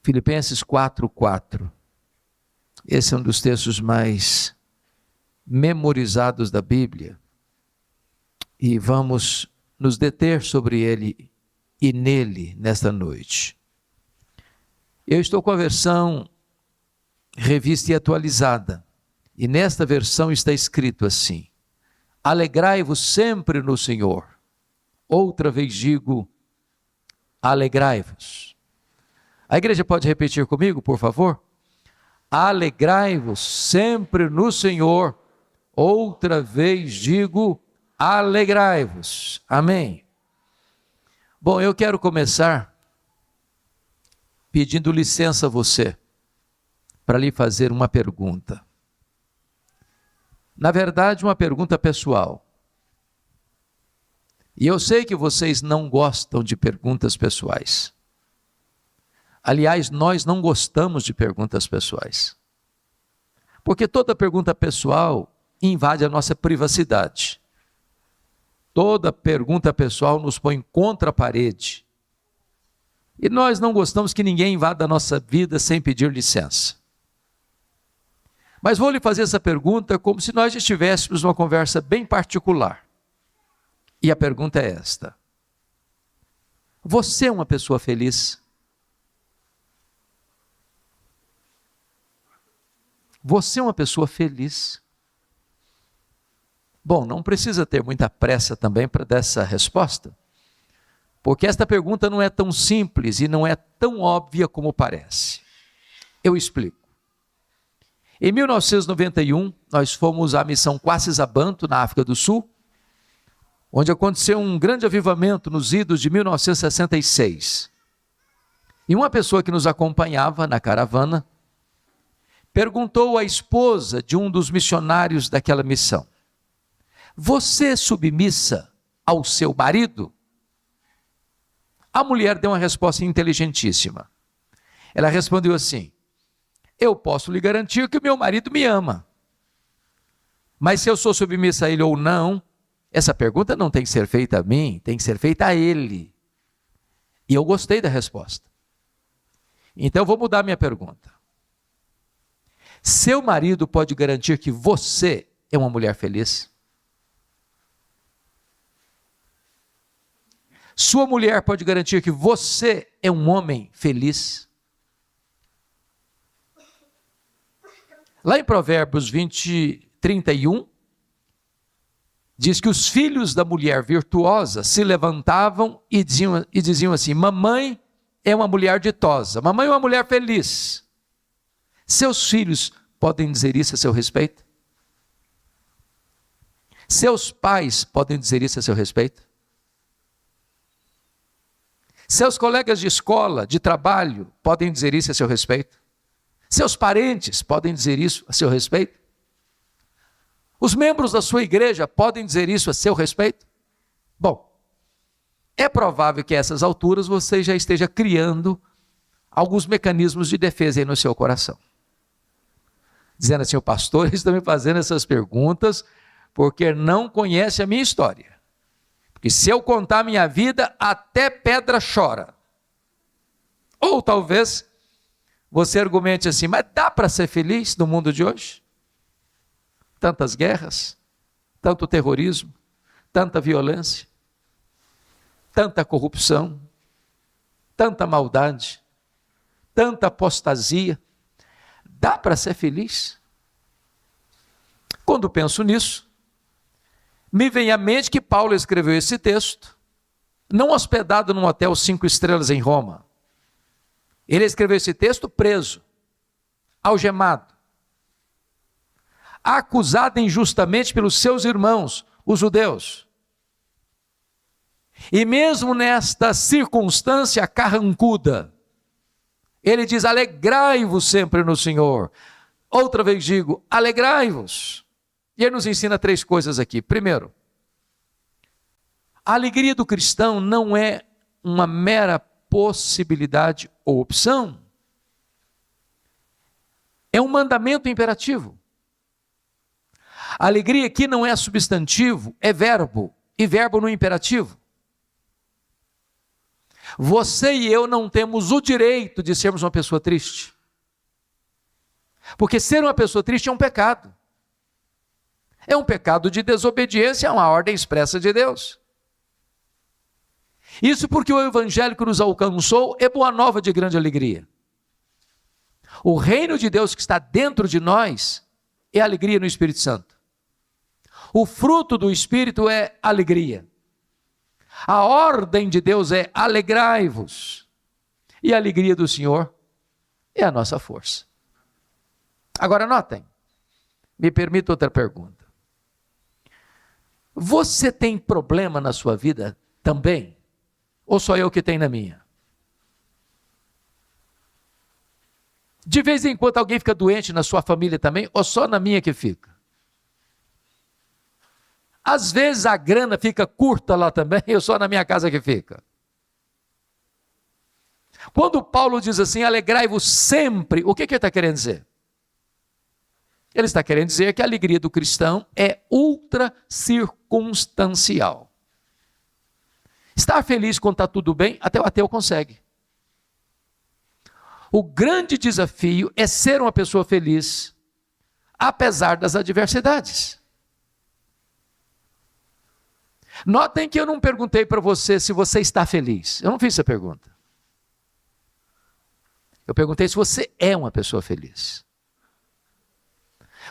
Filipenses 4:4. Esse é um dos textos mais memorizados da Bíblia. E vamos nos deter sobre ele e nele nesta noite. Eu estou com a versão revista e atualizada. E nesta versão está escrito assim: alegrai-vos sempre no Senhor. Outra vez digo, alegrai-vos. A igreja pode repetir comigo, por favor? Alegrai-vos sempre no Senhor. Outra vez digo, alegrai-vos. Amém. Bom, eu quero começar pedindo licença a você para lhe fazer uma pergunta. Na verdade, uma pergunta pessoal. E eu sei que vocês não gostam de perguntas pessoais. Aliás, nós não gostamos de perguntas pessoais. Porque toda pergunta pessoal invade a nossa privacidade. Toda pergunta pessoal nos põe contra a parede. E nós não gostamos que ninguém invada a nossa vida sem pedir licença. Mas vou lhe fazer essa pergunta como se nós estivéssemos numa conversa bem particular. E a pergunta é esta: você é uma pessoa feliz? Você é uma pessoa feliz? Bom, não precisa ter muita pressa também para dar essa resposta, porque esta pergunta não é tão simples e não é tão óbvia como parece. Eu explico. Em 1991, nós fomos à missão Quacis-Abantu, na África do Sul, onde aconteceu um grande avivamento nos idos de 1966. E uma pessoa que nos acompanhava na caravana perguntou à esposa de um dos missionários daquela missão: você é submissa ao seu marido? A mulher deu uma resposta inteligentíssima. Ela respondeu assim: eu posso lhe garantir que o meu marido me ama. Mas se eu sou submissa a ele ou não, essa pergunta não tem que ser feita a mim, tem que ser feita a ele. E eu gostei da resposta. Então eu vou mudar minha pergunta. Seu marido pode garantir que você é uma mulher feliz? Sua mulher pode garantir que você é um homem feliz? Lá em Provérbios 31, diz que os filhos da mulher virtuosa se levantavam e diziam assim: mamãe é uma mulher ditosa, mamãe é uma mulher feliz. Seus filhos podem dizer isso a seu respeito? Seus pais podem dizer isso a seu respeito? Seus colegas de escola, de trabalho, podem dizer isso a seu respeito? Seus parentes podem dizer isso a seu respeito? Os membros da sua igreja podem dizer isso a seu respeito? Bom, é provável que a essas alturas você já esteja criando alguns mecanismos de defesa aí no seu coração. Dizendo assim: o pastor está me fazendo essas perguntas porque não conhece a minha história. Porque se eu contar a minha vida, até pedra chora. Ou talvez você argumente assim: mas dá para ser feliz no mundo de hoje? Tantas guerras, tanto terrorismo, tanta violência, tanta corrupção, tanta maldade, tanta apostasia. Dá para ser feliz? Quando penso nisso, me vem à mente que Paulo escreveu esse texto, não hospedado num hotel 5 estrelas em Roma. Ele escreveu esse texto preso, algemado, acusado injustamente pelos seus irmãos, os judeus. E mesmo nesta circunstância carrancuda, ele diz: alegrai-vos sempre no Senhor. Outra vez digo, alegrai-vos. E ele nos ensina 3 coisas aqui. Primeiro, a alegria do cristão não é uma mera possibilidade ou opção. É um mandamento imperativo. A alegria aqui não é substantivo, é verbo. E verbo no imperativo. Você e eu não temos o direito de sermos uma pessoa triste. Porque ser uma pessoa triste é um pecado. É um pecado de desobediência a uma ordem expressa de Deus. Isso porque o evangelho que nos alcançou é boa nova de grande alegria. O reino de Deus que está dentro de nós é alegria no Espírito Santo. O fruto do Espírito é alegria. A ordem de Deus é alegrai-vos. E a alegria do Senhor é a nossa força. Agora notem, me permita outra pergunta. Você tem problema na sua vida também? Ou só eu que tenho na minha? De vez em quando alguém fica doente na sua família também, ou só na minha que fica? Às vezes a grana fica curta lá também, ou só na minha casa que fica? Quando Paulo diz assim, alegrai-vos sempre, o que ele está querendo dizer? Ele está querendo dizer que a alegria do cristão é ultra circunstancial. Estar feliz quando está tudo bem, até o ateu consegue. O grande desafio é ser uma pessoa feliz, apesar das adversidades. Notem que eu não perguntei para você se você está feliz. Eu não fiz essa pergunta. Eu perguntei se você é uma pessoa feliz.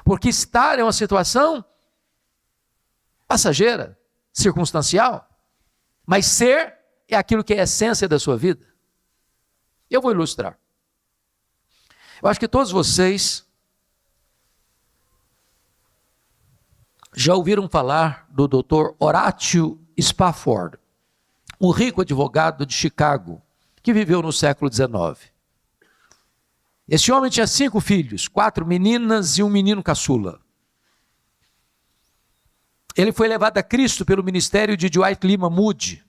Porque estar é uma situação passageira, circunstancial, mas ser é aquilo que é a essência da sua vida. Eu vou ilustrar. Eu acho que todos vocês já ouviram falar do Dr. Horatio Spafford, um rico advogado de Chicago, que viveu no século XIX. Esse homem tinha 5 filhos, 4 meninas e um menino caçula. Ele foi levado a Cristo pelo ministério de Dwight Lima Moody.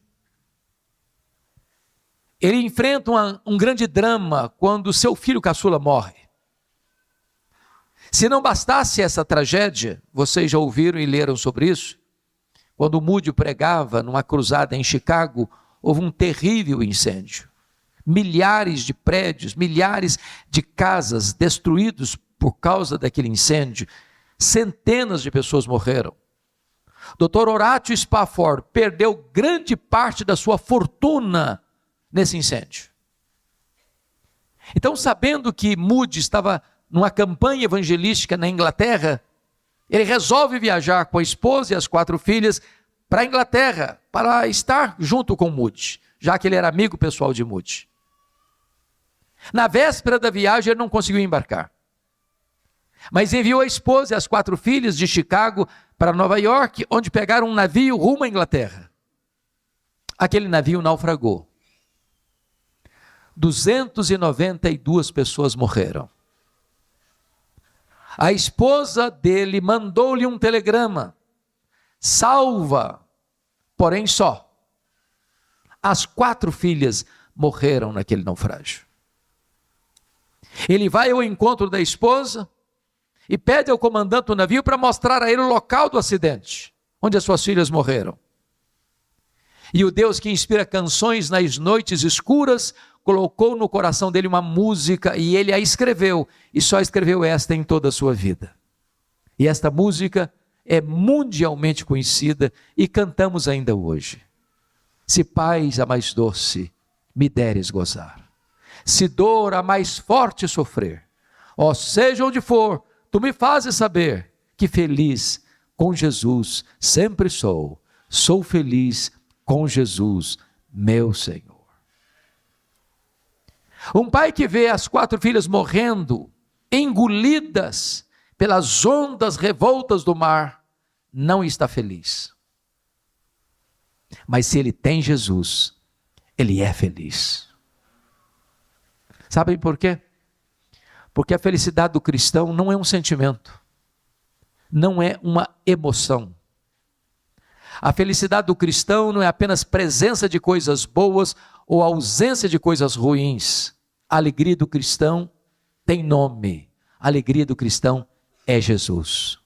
Ele enfrenta um grande drama quando seu filho caçula morre. Se não bastasse essa tragédia, vocês já ouviram e leram sobre isso, quando Moody pregava numa cruzada em Chicago, houve um terrível incêndio. Milhares de prédios, milhares de casas destruídos por causa daquele incêndio. Centenas de pessoas morreram. Dr. Horatio Spafford perdeu grande parte da sua fortuna nesse incêndio. Então, sabendo que Moody estava numa campanha evangelística na Inglaterra, ele resolve viajar com a esposa e as 4 filhas para a Inglaterra, para estar junto com Moody, já que ele era amigo pessoal de Moody. Na véspera da viagem ele não conseguiu embarcar, mas enviou a esposa e as 4 filhas de Chicago para Nova York, onde pegaram um navio rumo à Inglaterra. Aquele navio naufragou. 292 pessoas morreram. A esposa dele mandou-lhe um telegrama: salva, porém só. As 4 filhas morreram naquele naufrágio. Ele vai ao encontro da esposa e pede ao comandante do navio para mostrar a ele o local do acidente, onde as suas filhas morreram. E o Deus que inspira canções nas noites escuras, colocou no coração dele uma música e ele a escreveu, e só escreveu esta em toda a sua vida. E esta música é mundialmente conhecida e cantamos ainda hoje. Se paz a mais doce me deres gozar, se dor a mais forte sofrer, ó seja onde for, tu me fazes saber que feliz com Jesus sempre sou feliz com Jesus, meu Senhor. Um pai que vê as 4 filhas morrendo, engolidas pelas ondas revoltas do mar, não está feliz. Mas se ele tem Jesus, ele é feliz. Sabem por quê? Porque a felicidade do cristão não é um sentimento, não é uma emoção. A felicidade do cristão não é apenas presença de coisas boas ou ausência de coisas ruins. A alegria do cristão tem nome. A alegria do cristão é Jesus.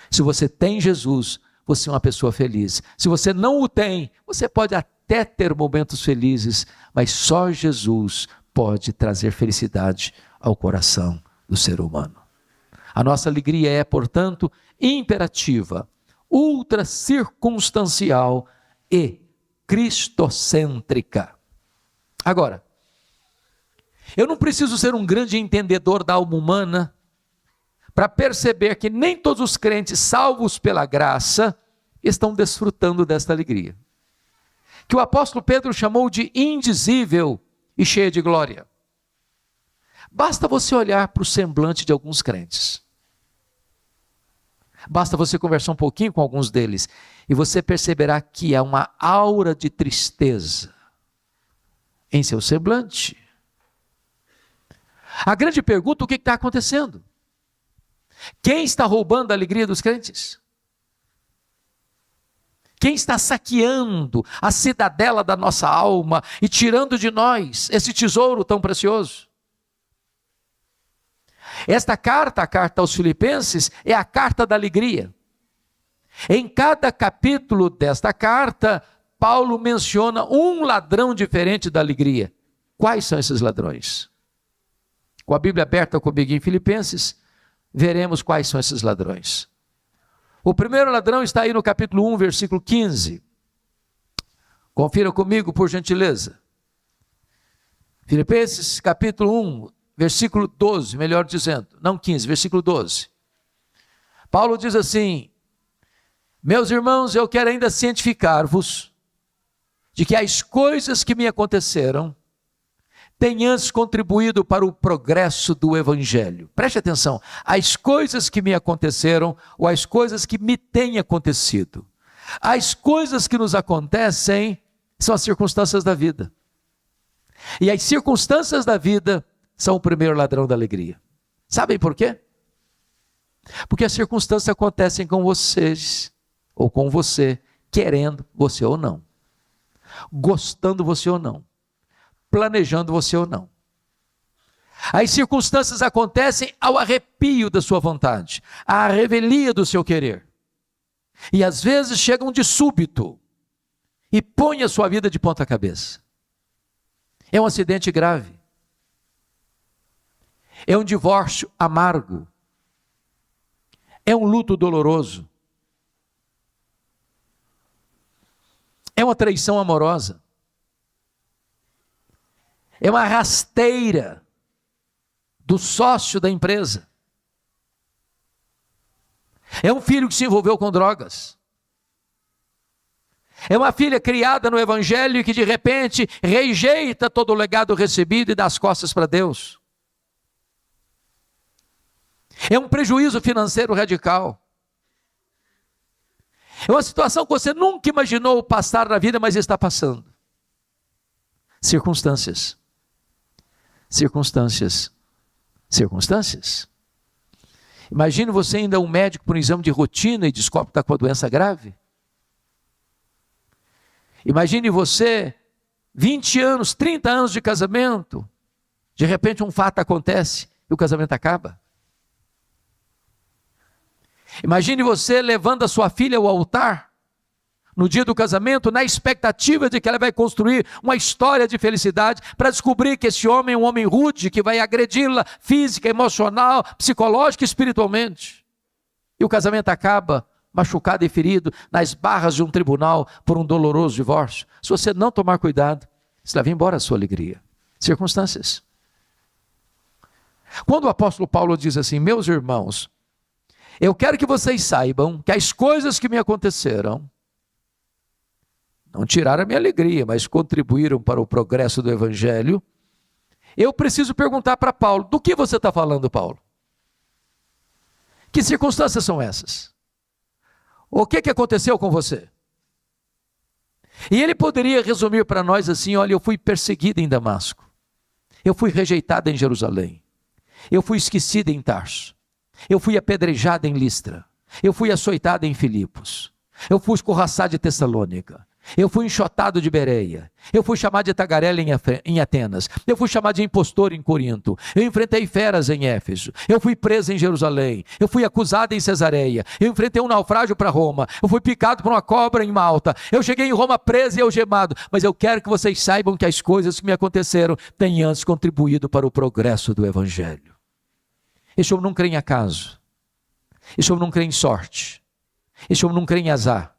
Se você tem Jesus, você é uma pessoa feliz. Se você não o tem, você pode até ter momentos felizes, mas só Jesus pode trazer felicidade ao coração do ser humano. A nossa alegria é, portanto, imperativa, ultra circunstancial e cristocêntrica. Agora, eu não preciso ser um grande entendedor da alma humana para perceber que nem todos os crentes salvos pela graça estão desfrutando desta alegria, que o apóstolo Pedro chamou de indizível e cheia de glória. Basta você olhar para o semblante de alguns crentes. Basta você conversar um pouquinho com alguns deles e você perceberá que há uma aura de tristeza em seu semblante. A grande pergunta: o que está acontecendo? Quem está roubando a alegria dos crentes? Quem está saqueando a cidadela da nossa alma e tirando de nós esse tesouro tão precioso? Esta carta, a carta aos Filipenses, é a carta da alegria. Em cada capítulo desta carta, Paulo menciona um ladrão diferente da alegria. Quais são esses ladrões? Com a Bíblia aberta comigo em Filipenses, veremos quais são esses ladrões. O primeiro ladrão está aí no capítulo 1, versículo 15. Confira comigo, por gentileza. Filipenses, capítulo 1, versículo 12, melhor dizendo, não 15, versículo 12. Paulo diz assim: meus irmãos, eu quero ainda cientificar-vos de que as coisas que me aconteceram têm antes contribuído para o progresso do Evangelho. Preste atenção, as coisas que me aconteceram, ou as coisas que me têm acontecido. As coisas que nos acontecem são as circunstâncias da vida. E as circunstâncias da vida são o primeiro ladrão da alegria. Sabem por quê? Porque as circunstâncias acontecem com vocês, ou com você, querendo você ou não, gostando você ou não, planejando você ou não. As circunstâncias acontecem ao arrepio da sua vontade, à revelia do seu querer. E às vezes chegam de súbito e põem a sua vida de ponta cabeça. É um acidente grave. É um divórcio amargo. É um luto doloroso. É uma traição amorosa. É uma rasteira do sócio da empresa. É um filho que se envolveu com drogas. É uma filha criada no Evangelho e que de repente rejeita todo o legado recebido e dá as costas para Deus. É um prejuízo financeiro radical. É uma situação que você nunca imaginou passar na vida, mas está passando. Circunstâncias. Circunstâncias. Circunstâncias. Imagine você ainda um médico por um exame de rotina e descobre que está com a doença grave. Imagine você, 20 anos, 30 anos de casamento, de repente um fato acontece e o casamento acaba. Imagine você levando a sua filha ao altar, no dia do casamento, na expectativa de que ela vai construir uma história de felicidade, para descobrir que esse homem é um homem rude, que vai agredi-la física, emocional, psicológica e espiritualmente. E o casamento acaba machucado e ferido nas barras de um tribunal por um doloroso divórcio. Se você não tomar cuidado, você leva embora a sua alegria. Circunstâncias. Quando o apóstolo Paulo diz assim: meus irmãos, eu quero que vocês saibam que as coisas que me aconteceram não tiraram a minha alegria, mas contribuíram para o progresso do Evangelho. Eu preciso perguntar para Paulo: do que você está falando, Paulo? Que circunstâncias são essas? O que aconteceu com você? E ele poderia resumir para nós assim: olha, eu fui perseguido em Damasco, eu fui rejeitado em Jerusalém, eu fui esquecido em Tarso, eu fui apedrejado em Listra, eu fui açoitado em Filipos, eu fui escorraçado em Tessalônica, Eu fui enxotado de Bereia. Eu fui chamado de tagarela em Atenas. Eu fui chamado de impostor em Corinto. Eu enfrentei feras em Éfeso. Eu fui preso em Jerusalém. Eu fui acusado em Cesareia. Eu enfrentei um naufrágio para Roma. Eu fui picado por uma cobra em Malta. Eu cheguei em Roma preso e algemado. Mas eu quero que vocês saibam que as coisas que me aconteceram têm antes contribuído para o progresso do Evangelho. Esse homem não crê em acaso. Esse homem não crê em sorte. Esse homem não crê em azar.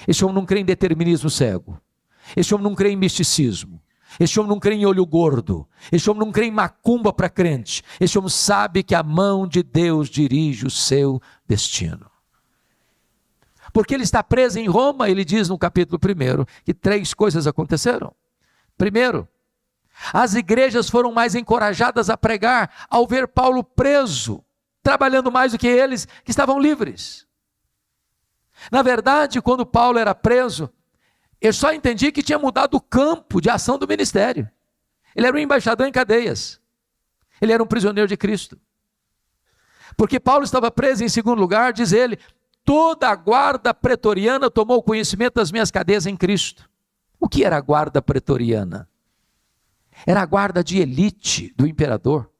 Esse homem não crê em determinismo cego. Esse homem não crê em misticismo. Esse homem não crê em olho gordo. Esse homem não crê em macumba para crente. Esse homem sabe que a mão de Deus dirige o seu destino. Porque ele está preso em Roma, ele diz no capítulo 1 que 3 coisas aconteceram. Primeiro, as igrejas foram mais encorajadas a pregar ao ver Paulo preso, trabalhando mais do que eles que estavam livres. Na verdade, quando Paulo era preso, eu só entendi que tinha mudado o campo de ação do ministério. Ele era um embaixador em cadeias. Ele era um prisioneiro de Cristo. Porque Paulo estava preso em segundo lugar, diz ele, toda a guarda pretoriana tomou conhecimento das minhas cadeias em Cristo. O que era a guarda pretoriana? Era a guarda de elite do imperador.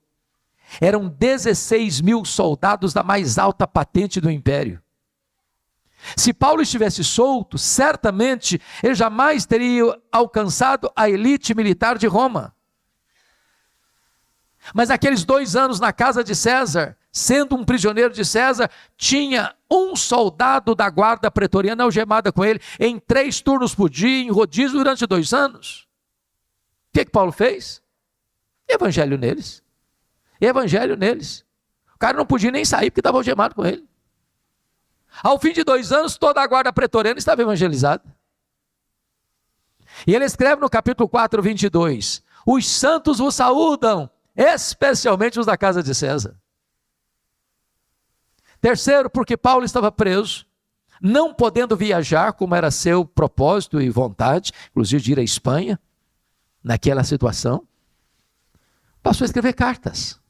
Eram 16 mil soldados da mais alta patente do império. Se Paulo estivesse solto, certamente ele jamais teria alcançado a elite militar de Roma. Mas naqueles 2 anos na casa de César, sendo um prisioneiro de César, tinha um soldado da guarda pretoriana algemada com ele, em 3 turnos por dia, em rodízio durante 2 anos. O que Paulo fez? Evangelho neles. Evangelho neles. O cara não podia nem sair porque estava algemado com ele. Ao fim de 2 anos, toda a guarda pretoriana estava evangelizada. E ele escreve no capítulo 4, 22, os santos vos saúdam, especialmente os da casa de César. Terceiro, porque Paulo estava preso, não podendo viajar, como era seu propósito e vontade, inclusive de ir à Espanha, naquela situação, passou a escrever cartas.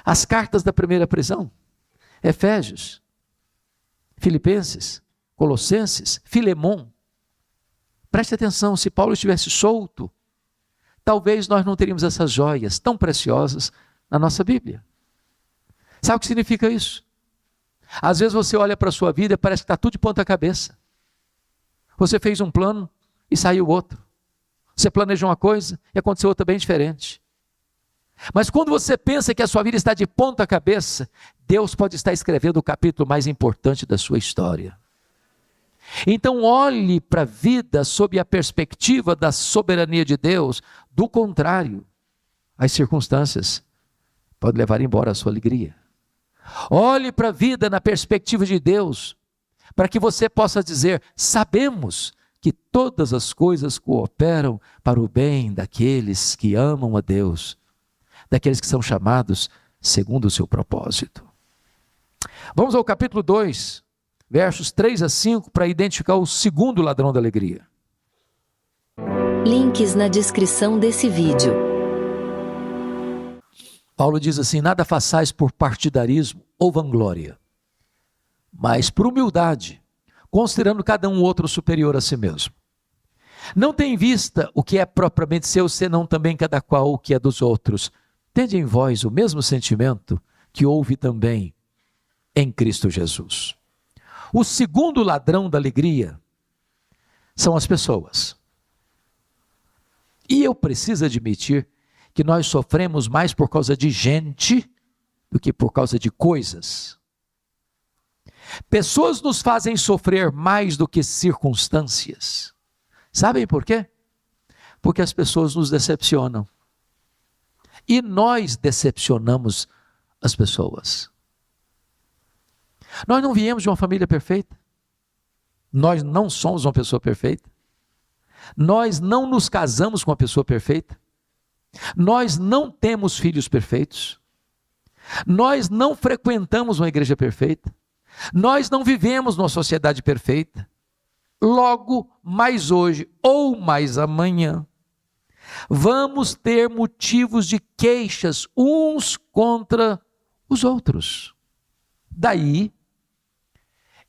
As cartas da primeira prisão, Efésios, Filipenses, Colossenses, Filemon. Preste atenção, se Paulo estivesse solto, talvez nós não teríamos essas joias tão preciosas na nossa Bíblia. Sabe o que significa isso? Às vezes você olha para a sua vida e parece que está tudo de ponta cabeça. Você fez um plano e saiu outro. Você planejou uma coisa e aconteceu outra bem diferente. Mas quando você pensa que a sua vida está de ponta cabeça, Deus pode estar escrevendo o capítulo mais importante da sua história. Então olhe para a vida sob a perspectiva da soberania de Deus. Do contrário, as circunstâncias podem levar embora a sua alegria. Olhe para a vida na perspectiva de Deus, para que você possa dizer, sabemos que todas as coisas cooperam para o bem daqueles que amam a Deus, daqueles que são chamados segundo o seu propósito. Vamos ao capítulo 2, versos 3 a 5, para identificar o segundo ladrão da alegria. Links na descrição desse vídeo. Paulo diz assim, nada façais por partidarismo ou vanglória, mas por humildade, considerando cada um outro superior a si mesmo. Não tem em vista o que é propriamente seu, senão também cada qual o que é dos outros. Tende em vós o mesmo sentimento que houve também em Cristo Jesus. O segundo ladrão da alegria são as pessoas. E eu preciso admitir que nós sofremos mais por causa de gente do que por causa de coisas. Pessoas nos fazem sofrer mais do que circunstâncias. Sabem por quê? Porque as pessoas nos decepcionam. E nós decepcionamos as pessoas. Nós não viemos de uma família perfeita. Nós não somos uma pessoa perfeita. Nós não nos casamos com uma pessoa perfeita. Nós não temos filhos perfeitos. Nós não frequentamos uma igreja perfeita. Nós não vivemos numa sociedade perfeita. Logo, mais hoje ou mais amanhã, vamos ter motivos de queixas uns contra os outros. Daí,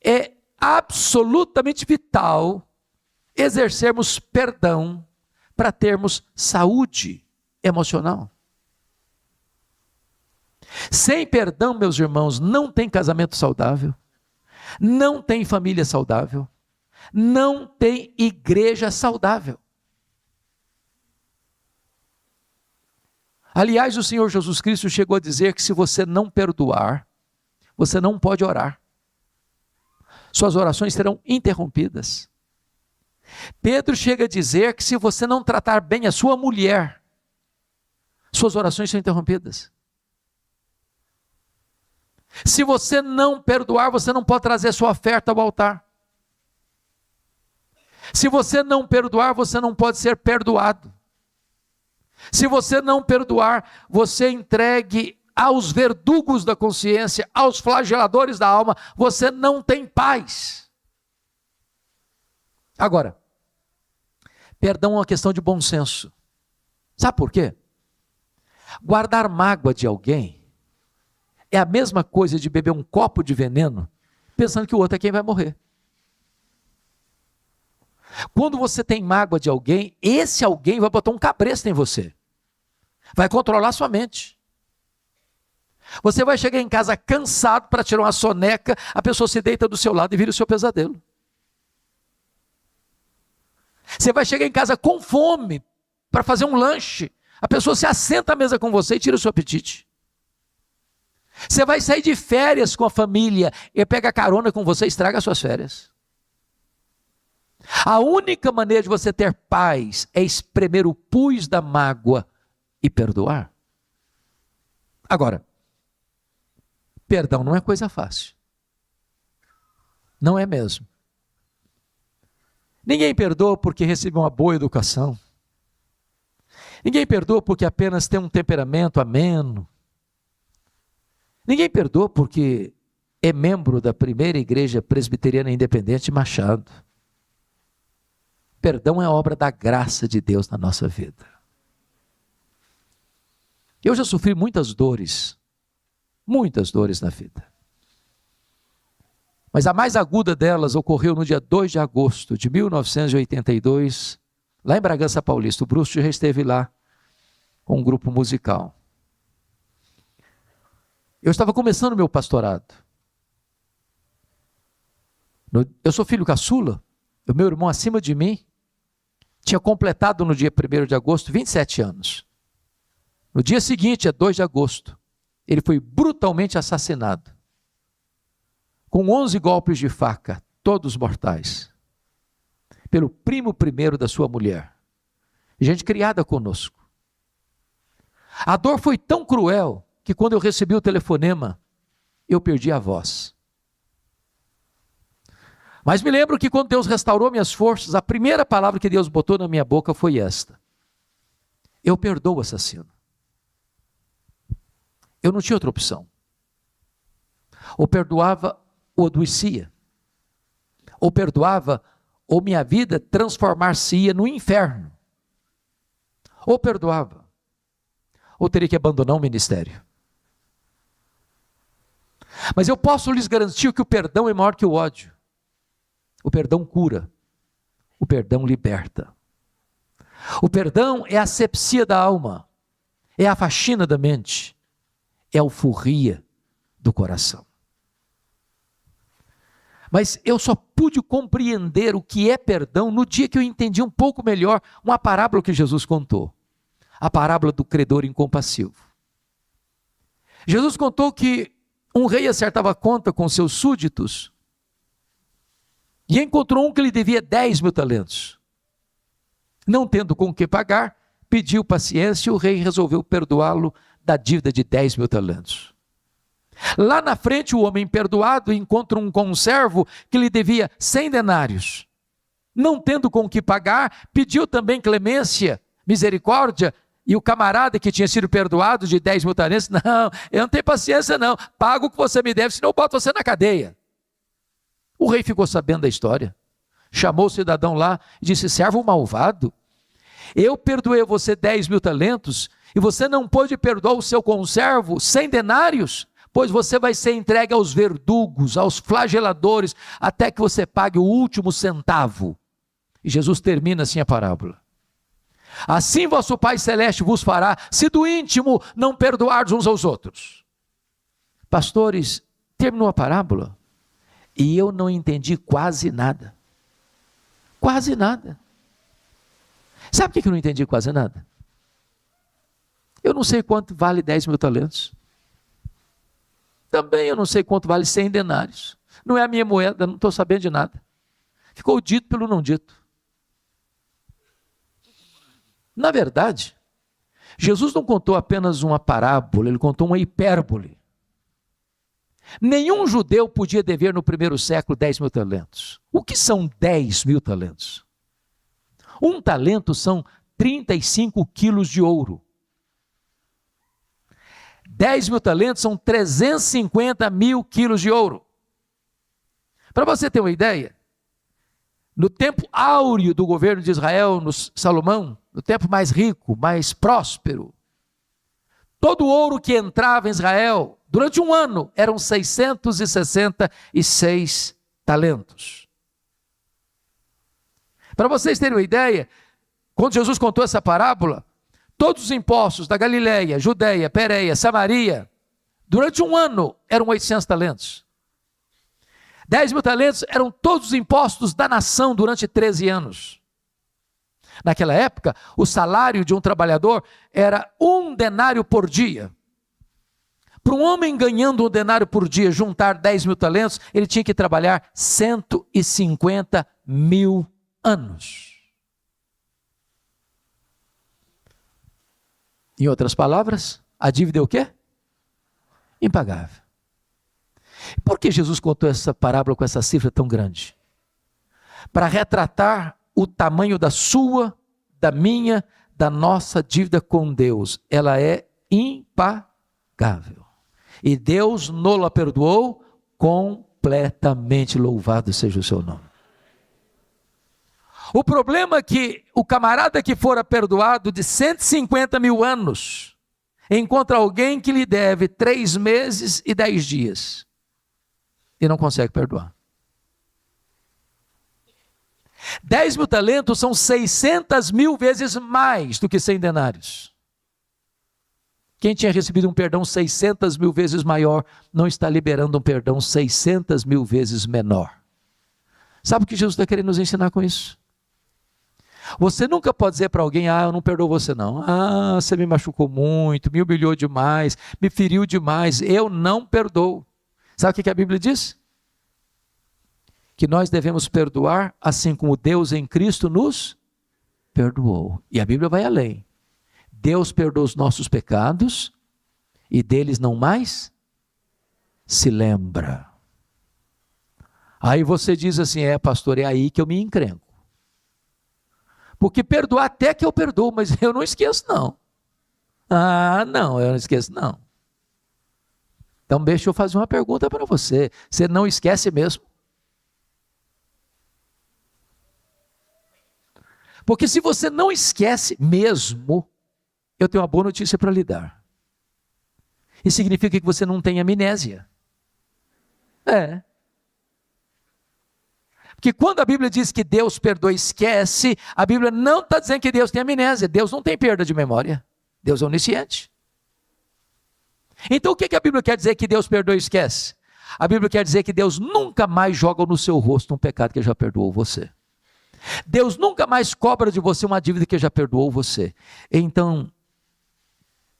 é absolutamente vital exercermos perdão para termos saúde emocional. Sem perdão, meus irmãos, não tem casamento saudável, não tem família saudável, não tem igreja saudável. Aliás, o Senhor Jesus Cristo chegou a dizer que se você não perdoar, você não pode orar. Suas orações serão interrompidas. Pedro chega a dizer que se você não tratar bem a sua mulher, suas orações são interrompidas. Se você não perdoar, você não pode trazer sua oferta ao altar. Se você não perdoar, você não pode ser perdoado. Se você não perdoar, você entregue aos verdugos da consciência, aos flageladores da alma, você não tem paz. Agora, perdão é uma questão de bom senso. Sabe por quê? Guardar mágoa de alguém é a mesma coisa de beber um copo de veneno, pensando que o outro é quem vai morrer. Quando você tem mágoa de alguém, esse alguém vai botar um cabresto em você. Vai controlar sua mente. Você vai chegar em casa cansado para tirar uma soneca, a pessoa se deita do seu lado e vira o seu pesadelo. Você vai chegar em casa com fome para fazer um lanche, a pessoa se assenta à mesa com você e tira o seu apetite. Você vai sair de férias com a família e pega carona com você e estraga as suas férias. A única maneira de você ter paz é espremer o pus da mágoa e perdoar. Agora, perdão não é coisa fácil. Não é mesmo. Ninguém perdoa porque recebeu uma boa educação. Ninguém perdoa porque apenas tem um temperamento ameno. Ninguém perdoa porque é membro da primeira igreja presbiteriana independente Machado. Perdão é obra da graça de Deus na nossa vida. Eu já sofri muitas dores na vida. Mas a mais aguda delas ocorreu no dia 2 de agosto de 1982, lá em Bragança Paulista. O Bruce já esteve lá com um grupo musical. Eu estava começando o meu pastorado. Eu sou filho caçula, o meu irmão acima de mim tinha completado no dia 1º de agosto 27 anos. No dia seguinte, é 2 de agosto, ele foi brutalmente assassinado, com 11 golpes de faca, todos mortais, pelo primo primeiro da sua mulher, gente criada conosco. A dor foi tão cruel que quando eu recebi o telefonema, eu perdi a voz. Mas me lembro que quando Deus restaurou minhas forças, a primeira palavra que Deus botou na minha boca foi esta: eu perdoo o assassino. Eu não tinha outra opção. Ou perdoava ou adoecia. Ou perdoava ou minha vida transformar-se-ia no inferno. Ou perdoava ou teria que abandonar o ministério. Mas eu posso lhes garantir que o perdão é maior que o ódio. O perdão cura. O perdão liberta. O perdão é a asepsia da alma. É a faxina da mente. É a alforria do coração. Mas eu só pude compreender o que é perdão no dia que eu entendi um pouco melhor uma parábola que Jesus contou. A parábola do credor incompassivo. Jesus contou que um rei acertava conta com seus súditos e encontrou um que lhe devia 10 mil talentos. Não tendo com o que pagar, pediu paciência e o rei resolveu perdoá-lo da dívida de 10 mil talentos. Lá na frente, o homem perdoado encontra um conservo que lhe devia 100 denários. Não tendo com o que pagar, pediu também clemência, misericórdia, e o camarada que tinha sido perdoado de 10 mil talentos, não, eu não tenho paciência não, pago o que você me deve, senão eu boto você na cadeia. O rei ficou sabendo da história, chamou o cidadão lá e disse: servo malvado, eu perdoei a você 10 mil talentos e você não pôde perdoar o seu conservo 100 denários? Pois você vai ser entregue aos verdugos, aos flageladores, até que você pague o último centavo. E Jesus termina assim a parábola. Assim vosso Pai Celeste vos fará, se do íntimo não perdoardes uns aos outros. Pastores, terminou a parábola e eu não entendi quase nada. Quase nada. Sabe por que eu não entendi quase nada? Eu não sei quanto vale 10 mil talentos. Também eu não sei quanto vale 100 denários. Não é a minha moeda, não estou sabendo de nada. Ficou dito pelo não dito. Na verdade, Jesus não contou apenas uma parábola, ele contou uma hipérbole. Nenhum judeu podia dever no primeiro século 10 mil talentos. O que são 10 mil talentos? Um talento são 35 quilos de ouro. 10 mil talentos são 350 mil quilos de ouro. Para você ter uma ideia, no tempo áureo do governo de Israel, no Salomão, no tempo mais rico, mais próspero, todo o ouro que entrava em Israel, durante um ano, eram 666 talentos. Para vocês terem uma ideia, quando Jesus contou essa parábola, todos os impostos da Galileia, Judeia, Pérea, Samaria, durante um ano, eram 800 talentos. 10 mil talentos eram todos os impostos da nação durante 13 anos. Naquela época, o salário de um trabalhador era 1 denário por dia. Para um homem ganhando 1 denário por dia, juntar 10 mil talentos, ele tinha que trabalhar 150 mil anos. Em outras palavras, a dívida é o quê? Impagável. Por que Jesus contou essa parábola com essa cifra tão grande? Para retratar o tamanho da sua, da minha, da nossa dívida com Deus. Ela é impagável. E Deus nos-la perdoou completamente. Louvado seja o seu nome. O problema é que o camarada que fora perdoado de 150 mil anos, encontra alguém que lhe deve 3 meses e 10 dias. E não consegue perdoar. 10 mil talentos são 600 mil vezes mais do que 100 denários. Quem tinha recebido um perdão 600 mil vezes maior, não está liberando um perdão 600 mil vezes menor. Sabe o que Jesus está querendo nos ensinar com isso? Você nunca pode dizer para alguém, eu não perdoo você não. Você me machucou muito, me humilhou demais, me feriu demais, eu não perdoo. Sabe o que a Bíblia diz? Que nós devemos perdoar assim como Deus em Cristo nos perdoou. E a Bíblia vai além. Deus perdoa os nossos pecados e deles não mais se lembra. Aí você diz assim, pastor, é aí que eu me encrenco. Porque perdoar até que eu perdoo, mas eu não esqueço não. Não, eu não esqueço não. Então deixa eu fazer uma pergunta para você. Você não esquece mesmo? Porque se você não esquece mesmo, eu tenho uma boa notícia para lhe dar. Isso significa que você não tem amnésia. Porque quando a Bíblia diz que Deus perdoa e esquece, a Bíblia não está dizendo que Deus tem amnésia. Deus não tem perda de memória. Deus é onisciente. Então o que a Bíblia quer dizer que Deus perdoa e esquece? A Bíblia quer dizer que Deus nunca mais joga no seu rosto um pecado que já perdoou você. Deus nunca mais cobra de você uma dívida que já perdoou você. Então,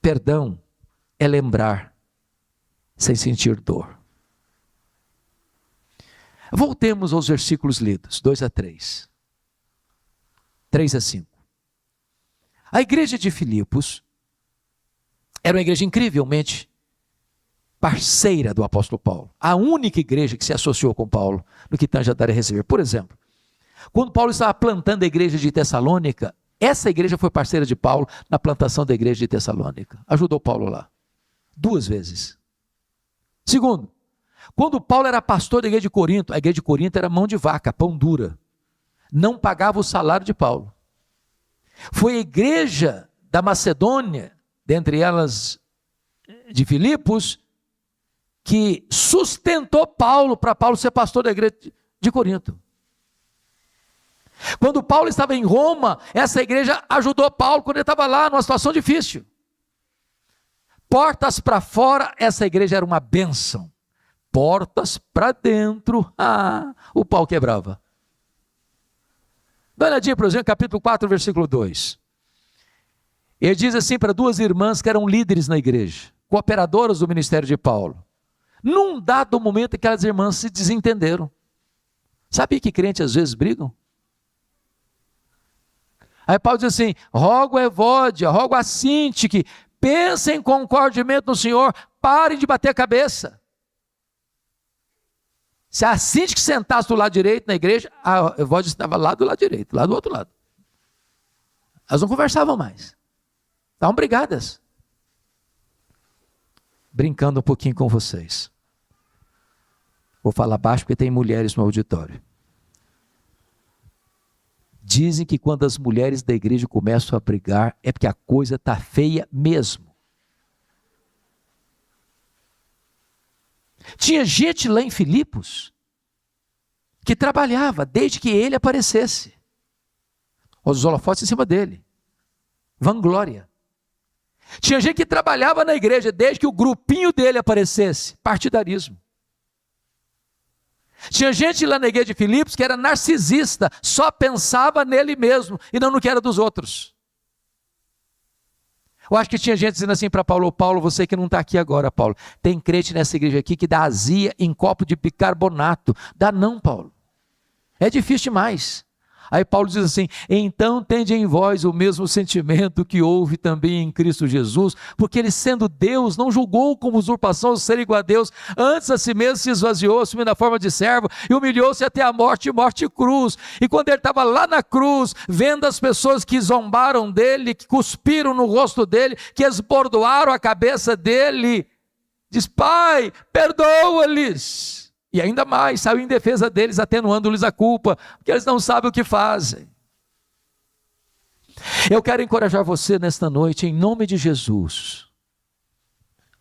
perdão é lembrar sem sentir dor. Voltemos aos versículos lidos, 2 a 3. 3 a 5. A igreja de Filipos era uma igreja incrivelmente parceira do apóstolo Paulo. A única igreja que se associou com Paulo no que tange a dar e receber. Por exemplo, quando Paulo estava plantando a igreja de Tessalônica, essa igreja foi parceira de Paulo na plantação da igreja de Tessalônica. Ajudou Paulo lá. 2 vezes. Segundo, quando Paulo era pastor da igreja de Corinto, a igreja de Corinto era mão de vaca, pão dura. Não pagava o salário de Paulo. Foi a igreja da Macedônia, dentre elas de Filipos, que sustentou Paulo para Paulo ser pastor da igreja de Corinto. Quando Paulo estava em Roma, essa igreja ajudou Paulo quando ele estava lá numa situação difícil. Portas para fora, essa igreja era uma bênção. Portas para dentro, o pau quebrava. Dá uma olhadinha, por exemplo, capítulo 4, versículo 2. Ele diz assim para duas irmãs que eram líderes na igreja, cooperadoras do ministério de Paulo. Num dado momento, aquelas irmãs se desentenderam. Sabia que crentes às vezes brigam? Aí Paulo diz assim: rogo a Evódia, rogo a Sintique, pensem concordemente no Senhor, parem de bater a cabeça. Se a Sintique sentasse do lado direito na igreja, a Evódia estava lá do lado direito, lá do outro lado. Elas não conversavam mais. Estavam brigadas. Brincando um pouquinho com vocês. Vou falar baixo porque tem mulheres no auditório. Dizem que quando as mulheres da igreja começam a brigar, é porque a coisa está feia mesmo. Tinha gente lá em Filipos que trabalhava desde que ele aparecesse. Os holofotes em cima dele. Vanglória. Tinha gente que trabalhava na igreja desde que o grupinho dele aparecesse. Partidarismo. Tinha gente lá na igreja de Filipos que era narcisista, só pensava nele mesmo e não no que era dos outros. Eu acho que tinha gente dizendo assim para Paulo: Paulo, você que não está aqui agora, Paulo, tem crente nessa igreja aqui que dá azia em copo de bicarbonato. Dá não, Paulo. É difícil demais. Aí Paulo diz assim: então tende em vós o mesmo sentimento que houve também em Cristo Jesus, porque ele, sendo Deus, não julgou como usurpação ser igual a Deus, antes a si mesmo se esvaziou, assumindo a forma de servo, e humilhou-se até a morte e morte cruz. E quando ele estava lá na cruz, vendo as pessoas que zombaram dele, que cuspiram no rosto dele, que esbordoaram a cabeça dele, diz: Pai, perdoa-lhes. E ainda mais, saiu em defesa deles, atenuando-lhes a culpa, porque eles não sabem o que fazem. Eu quero encorajar você nesta noite, em nome de Jesus,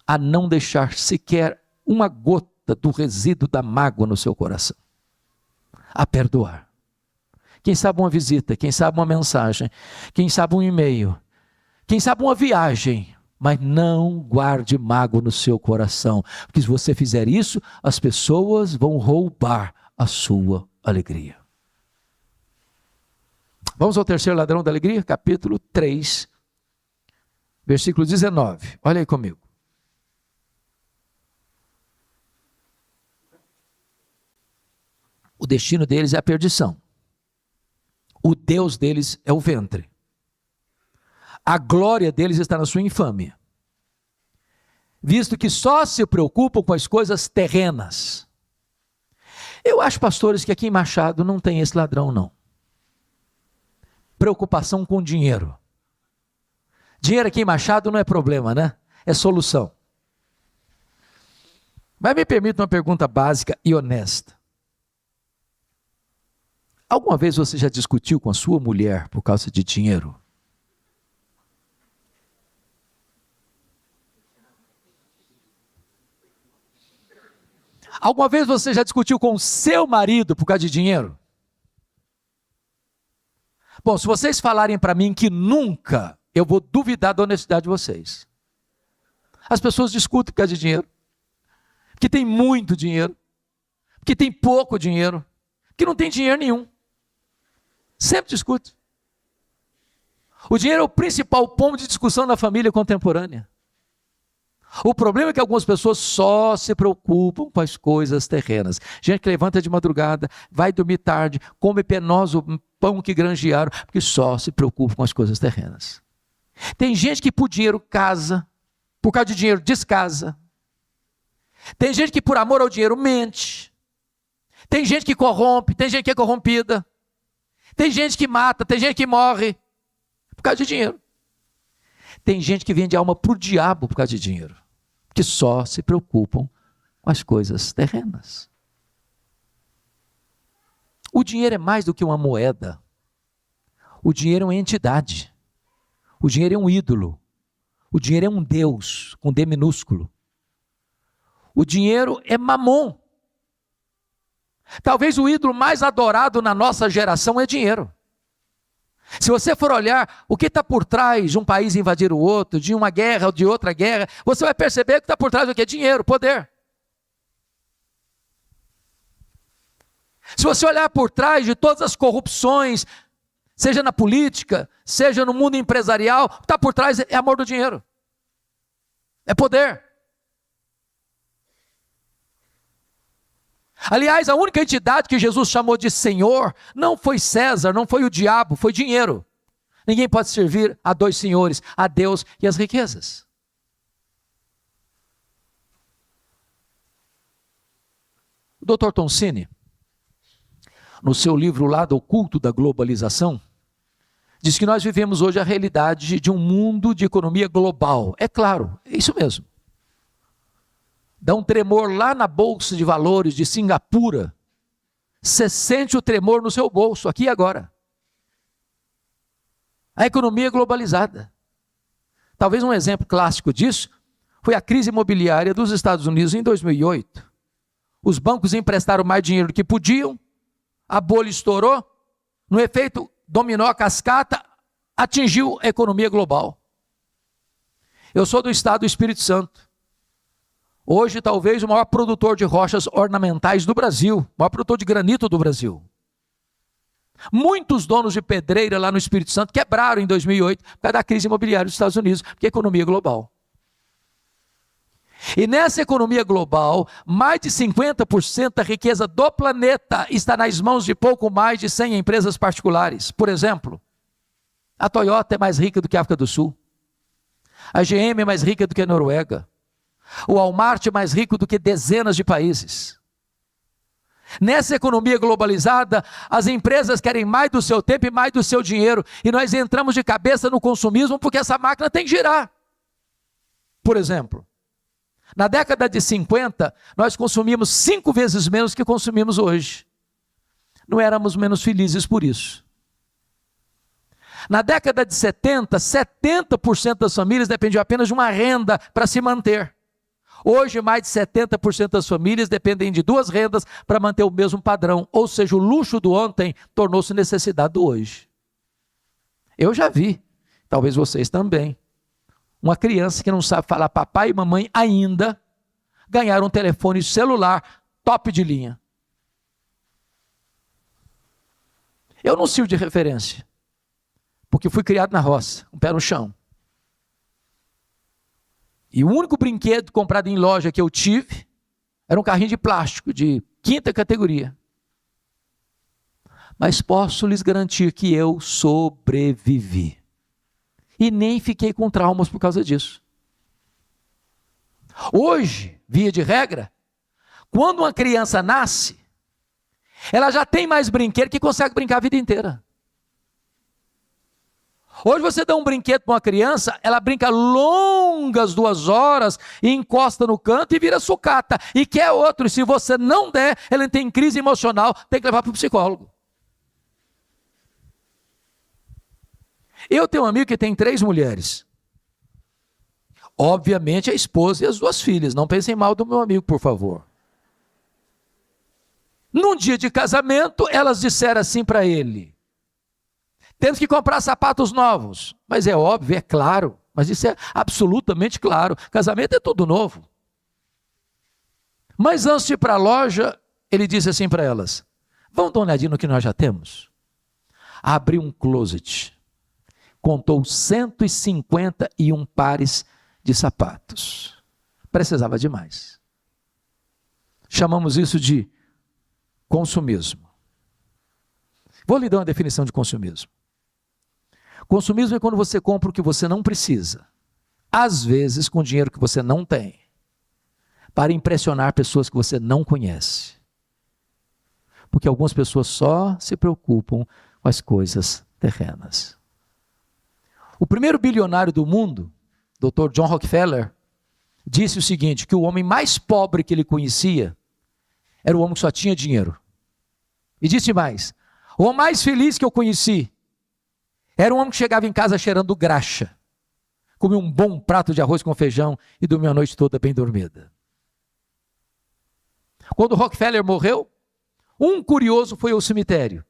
a não deixar sequer uma gota do resíduo da mágoa no seu coração. A perdoar. Quem sabe uma visita, quem sabe uma mensagem, quem sabe um e-mail, quem sabe uma viagem. Mas não guarde mágoa no seu coração, porque se você fizer isso, as pessoas vão roubar a sua alegria. Vamos ao terceiro ladrão da alegria, capítulo 3, versículo 19. Olha aí comigo. O destino deles é a perdição. O Deus deles é o ventre. A glória deles está na sua infâmia, visto que só se preocupam com as coisas terrenas. Eu acho, pastores, que aqui em Machado não tem esse ladrão, não. Preocupação com dinheiro. Dinheiro aqui em Machado não é problema, né? É solução. Mas me permita uma pergunta básica e honesta. Alguma vez você já discutiu com a sua mulher por causa de dinheiro? Alguma vez você já discutiu com o seu marido por causa de dinheiro? Bom, se vocês falarem para mim que nunca, eu vou duvidar da honestidade de vocês. As pessoas discutem por causa de dinheiro, porque tem muito dinheiro, porque tem pouco dinheiro, porque não tem dinheiro nenhum. Sempre discute. O dinheiro é o principal ponto de discussão na família contemporânea. O problema é que algumas pessoas só se preocupam com as coisas terrenas. Gente que levanta de madrugada, vai dormir tarde, come penoso pão que granjearam, porque só se preocupa com as coisas terrenas. Tem gente que por dinheiro casa, por causa de dinheiro descasa. Tem gente que por amor ao dinheiro mente. Tem gente que corrompe, tem gente que é corrompida. Tem gente que mata, tem gente que morre por causa de dinheiro. Tem gente que vende alma para o diabo por causa de dinheiro, que só se preocupam com as coisas terrenas. O dinheiro é mais do que uma moeda. O dinheiro é uma entidade. O dinheiro é um ídolo. O dinheiro é um Deus, com D minúsculo. O dinheiro é mamon. Talvez o ídolo mais adorado na nossa geração é dinheiro. Se você for olhar o que está por trás de um país invadir o outro, de uma guerra ou de outra guerra, você vai perceber que está por trás do que? Dinheiro, poder. Se você olhar por trás de todas as corrupções, seja na política, seja no mundo empresarial, o que está por trás é amor do dinheiro. É poder. Aliás, a única entidade que Jesus chamou de Senhor não foi César, não foi o diabo, foi dinheiro. Ninguém pode servir a dois senhores, a Deus e as riquezas. O Dr. Toncini, no seu livro Lado Oculto da Globalização, diz que nós vivemos hoje a realidade de um mundo de economia global. É claro, é isso mesmo. Dá um tremor lá na Bolsa de Valores de Singapura. Você sente o tremor no seu bolso, aqui e agora. A economia é globalizada. Talvez um exemplo clássico disso foi a crise imobiliária dos Estados Unidos em 2008. Os bancos emprestaram mais dinheiro do que podiam, a bolha estourou, no efeito dominó a cascata, atingiu a economia global. Eu sou do estado do Espírito Santo. Hoje, talvez, o maior produtor de rochas ornamentais do Brasil, o maior produtor de granito do Brasil. Muitos donos de pedreira lá no Espírito Santo quebraram em 2008 por causa da crise imobiliária dos Estados Unidos, porque é economia global. E nessa economia global, mais de 50% da riqueza do planeta está nas mãos de pouco mais de 100 empresas particulares. Por exemplo, a Toyota é mais rica do que a África do Sul. A GM é mais rica do que a Noruega. O Walmart é mais rico do que dezenas de países. Nessa economia globalizada, as empresas querem mais do seu tempo e mais do seu dinheiro. E nós entramos de cabeça no consumismo porque essa máquina tem que girar. Por exemplo, na década de 50, nós consumimos 5 vezes menos que consumimos hoje. Não éramos menos felizes por isso. Na década de 70, 70% das famílias dependiam apenas de uma renda para se manter. Hoje, mais de 70% das famílias dependem de 2 rendas para manter o mesmo padrão. Ou seja, o luxo do ontem tornou-se necessidade do hoje. Eu já vi, talvez vocês também, uma criança que não sabe falar papai e mamãe ainda, ganhar um telefone celular top de linha. Eu não sirvo de referência, porque fui criado na roça, um pé no chão. E o único brinquedo comprado em loja que eu tive era um carrinho de plástico de 5ª categoria. Mas posso lhes garantir que eu sobrevivi. E nem fiquei com traumas por causa disso. Hoje, via de regra, quando uma criança nasce, ela já tem mais brinquedo que consegue brincar a vida inteira. Hoje você dá um brinquedo para uma criança, ela brinca longas 2 horas e encosta no canto e vira sucata. E quer outro, e se você não der, ela tem crise emocional, tem que levar para o psicólogo. Eu tenho um amigo que tem 3 mulheres. Obviamente a esposa e as 2 filhas. Não pensem mal do meu amigo, por favor. Num dia de casamento, elas disseram assim para ele: temos que comprar sapatos novos. Mas é óbvio, é claro. Mas isso é absolutamente claro. Casamento é tudo novo. Mas antes de ir para a loja, ele disse assim para elas: vamos dar uma olhadinha no que nós já temos. Abriu um closet. Contou 151 pares de sapatos. Precisava de mais. Chamamos isso de consumismo. Vou lhe dar uma definição de consumismo. Consumismo é quando você compra o que você não precisa, às vezes com dinheiro que você não tem, para impressionar pessoas que você não conhece. Porque algumas pessoas só se preocupam com as coisas terrenas. O primeiro bilionário do mundo, Dr. John Rockefeller, disse o seguinte, que o homem mais pobre que ele conhecia era o homem que só tinha dinheiro. E disse mais: o homem mais feliz que eu conheci era um homem que chegava em casa cheirando graxa, comia um bom prato de arroz com feijão e dormia a noite toda bem dormida. Quando Rockefeller morreu, Um curioso foi ao cemitério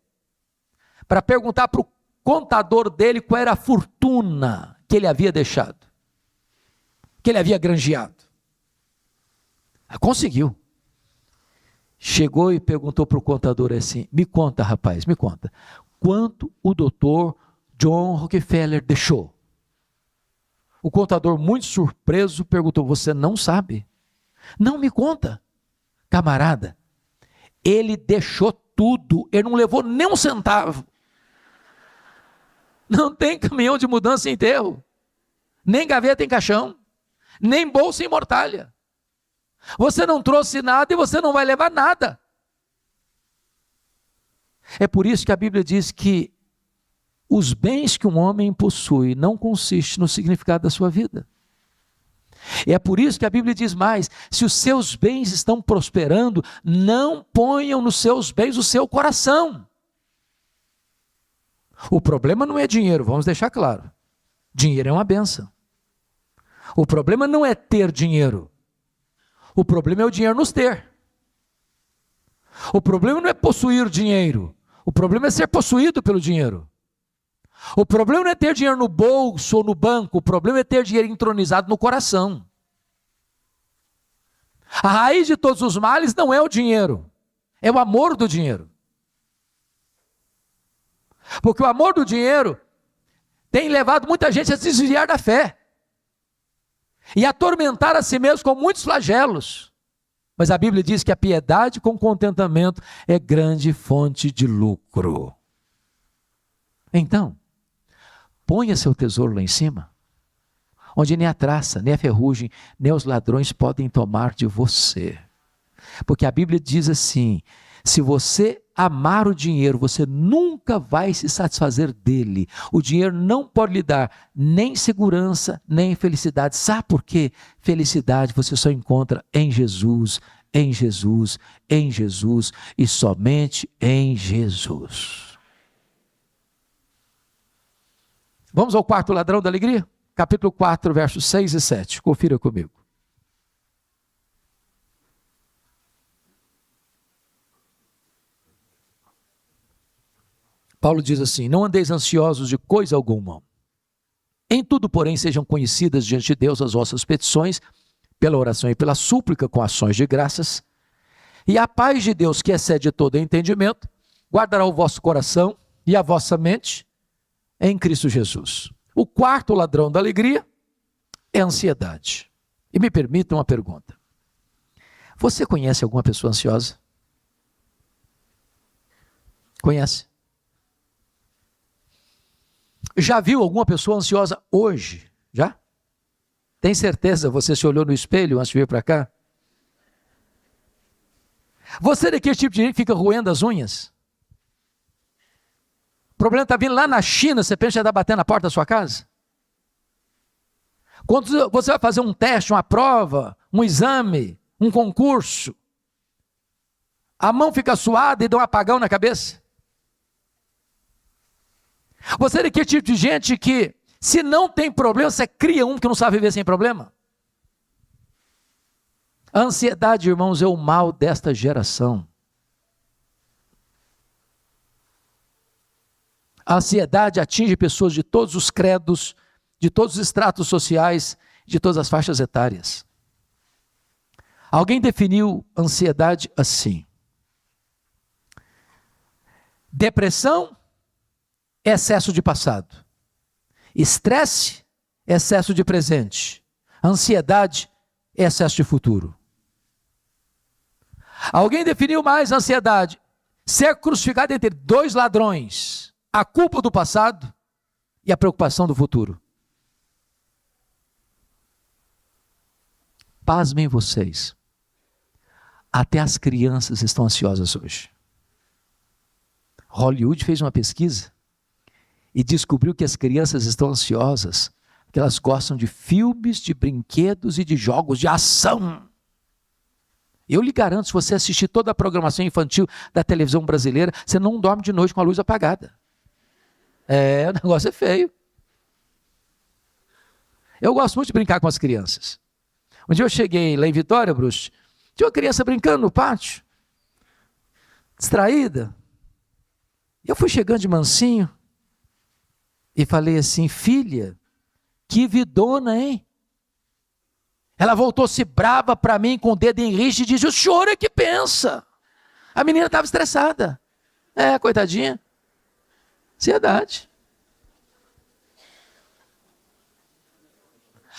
para perguntar para o contador dele qual era a fortuna que ele havia deixado, que ele havia granjeado. Conseguiu. Chegou e perguntou para o contador assim: me conta, rapaz, me conta, quanto o doutor John Rockefeller deixou? O contador, muito surpreso, perguntou: você não sabe? Não, me conta. Camarada, ele deixou tudo, ele não levou nem um centavo. Não tem caminhão de mudança em enterro, nem gaveta em caixão, nem bolsa em mortalha. Você não trouxe nada e você não vai levar nada. É por isso que a Bíblia diz que os bens que um homem possui não consistem no significado da sua vida. É por isso que a Bíblia diz mais: se os seus bens estão prosperando, não ponham nos seus bens o seu coração. O problema não é dinheiro, vamos deixar claro. Dinheiro é uma bênção. O problema não é ter dinheiro. O problema é o dinheiro nos ter. O problema não é possuir dinheiro. O problema é ser possuído pelo dinheiro. O problema não é ter dinheiro no bolso ou no banco. O problema é ter dinheiro entronizado no coração. A raiz de todos os males não é o dinheiro, é o amor do dinheiro. Porque o amor do dinheiro tem levado muita gente a se desviar da fé e a atormentar a si mesmo com muitos flagelos. Mas a Bíblia diz que a piedade com contentamento é grande fonte de lucro. Então, ponha seu tesouro lá em cima, onde nem a traça, nem a ferrugem, nem os ladrões podem tomar de você. Porque a Bíblia diz assim: se você amar o dinheiro, você nunca vai se satisfazer dele. O dinheiro não pode lhe dar nem segurança, nem felicidade. Sabe por quê? Felicidade você só encontra em Jesus, em Jesus, em Jesus e somente em Jesus. Vamos ao quarto ladrão da alegria? Capítulo 4, versos 6 e 7. Confira comigo. Paulo diz assim: não andeis ansiosos de coisa alguma. Em tudo, porém, sejam conhecidas diante de Deus as vossas petições, pela oração e pela súplica com ações de graças. E a paz de Deus, que excede todo entendimento, guardará o vosso coração e a vossa mente em Cristo Jesus. O quarto ladrão da alegria é a ansiedade. E me permita uma pergunta: você conhece alguma pessoa ansiosa? Conhece? Já viu alguma pessoa ansiosa hoje? Já? Tem certeza? Você se olhou no espelho antes de vir para cá? Você é daquele tipo de gente que fica roendo as unhas? O problema está vindo lá na China, você pensa que já está batendo na porta da sua casa? Quando você vai fazer um teste, uma prova, um exame, um concurso, a mão fica suada e dá um apagão na cabeça? Você é daquele tipo de gente que, se não tem problema, você cria um que não sabe viver sem problema? A ansiedade, irmãos, é o mal desta geração. A ansiedade atinge pessoas de todos os credos, de todos os estratos sociais, de todas as faixas etárias. Alguém definiu ansiedade assim: depressão, excesso de passado. Estresse, excesso de presente. Ansiedade, excesso de futuro. Alguém definiu mais ansiedade: ser crucificado entre dois ladrões, a culpa do passado e a preocupação do futuro. Pasmem vocês, até as crianças estão ansiosas hoje. Hollywood fez uma pesquisa e descobriu que as crianças estão ansiosas porque elas gostam de filmes, de brinquedos e de jogos de ação. Eu lhe garanto, se você assistir toda a programação infantil da televisão brasileira, você não dorme de noite com a luz apagada. O negócio é feio. Eu gosto muito de brincar com as crianças. Um dia eu cheguei lá em Vitória, Bruxo, tinha uma criança brincando no pátio. distraída. Eu fui chegando de mansinho e falei assim: filha, que vidona, hein? Ela voltou-se brava para mim com o dedo em riste e disse: o senhor é que pensa. A menina estava estressada. Coitadinha. Ansiedade.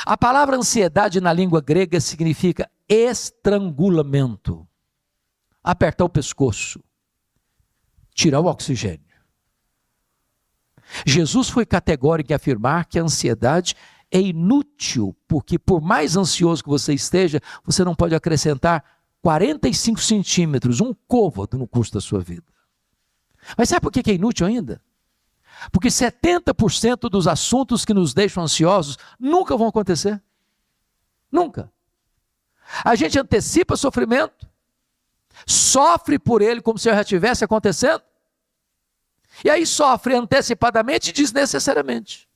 A palavra ansiedade na língua grega significa estrangulamento. Apertar o pescoço. Tirar o oxigênio. Jesus foi categórico em afirmar que a ansiedade é inútil, porque por mais ansioso que você esteja, você não pode acrescentar 45 centímetros, um côvado no curso da sua vida. Mas sabe por que é inútil ainda? Porque 70% dos assuntos que nos deixam ansiosos nunca vão acontecer. Nunca. A gente antecipa sofrimento, sofre por ele como se já estivesse acontecendo, e aí sofre antecipadamente e desnecessariamente.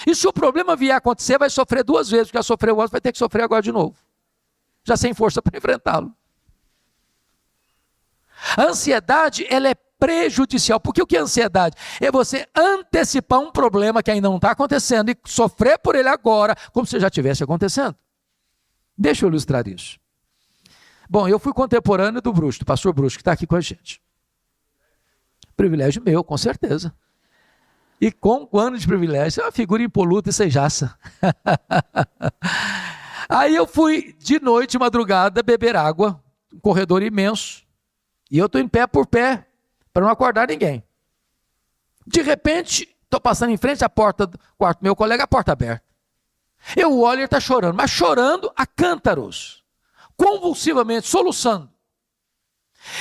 E se o problema vier a acontecer, vai sofrer 2 vezes, porque já sofreu antes, vai ter que sofrer agora de novo. Já sem força para enfrentá-lo. A ansiedade, ela é prejudicial. Porque o que é ansiedade? É você antecipar um problema que ainda não está acontecendo e sofrer por ele agora, como se já estivesse acontecendo. Deixa eu ilustrar isso. Bom, eu fui contemporâneo do Bruxo, do pastor Bruxo, que está aqui com a gente. Privilégio meu, com certeza. E com um ano de privilégio, é uma figura impoluta e sem jaça. Aí eu fui de noite, madrugada, beber água, um corredor imenso, e eu estou em pé por pé, para não acordar ninguém. De repente, estou passando em frente à porta do quarto do meu colega, a porta aberta. Eu olho e ele está chorando, mas chorando a cântaros, convulsivamente, soluçando.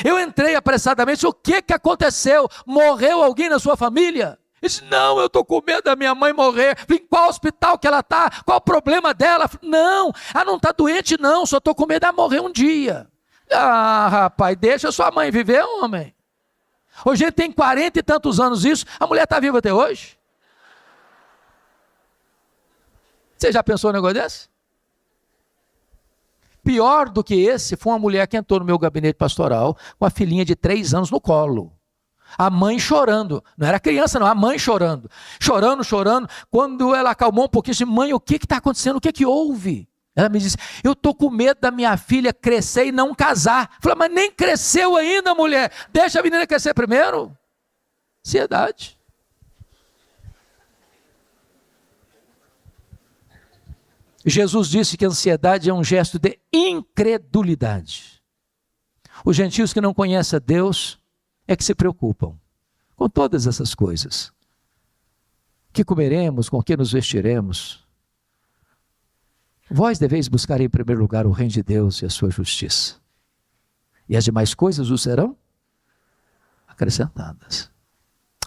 Eu entrei apressadamente: o que aconteceu? Morreu alguém na sua família? Ele disse: não, eu estou com medo da minha mãe morrer. Falei: em qual hospital que ela está? Qual o problema dela? Falei: não, ela não está doente não, só estou com medo de ela morrer um dia. Ah, rapaz, deixa sua mãe viver, homem. Hoje ele tem 40 e tantos anos isso, a mulher está viva até hoje. Você já pensou num negócio desse? Pior do que esse foi uma mulher que entrou no meu gabinete pastoral com a filhinha de 3 anos no colo. A mãe chorando, não era criança não, a mãe chorando. Chorando. Quando ela acalmou um pouquinho, disse: mãe, o que está acontecendo? O que houve? Ela me disse: eu estou com medo da minha filha crescer e não casar. Eu falei: mas nem cresceu ainda, mulher. Deixa a menina crescer primeiro. Ansiedade. Jesus disse que a ansiedade é um gesto de incredulidade. Os gentios que não conhecem a Deus é que se preocupam com todas essas coisas. Que comeremos, com que nos vestiremos. Vós deveis buscar em primeiro lugar o reino de Deus e a sua justiça. E as demais coisas os serão acrescentadas.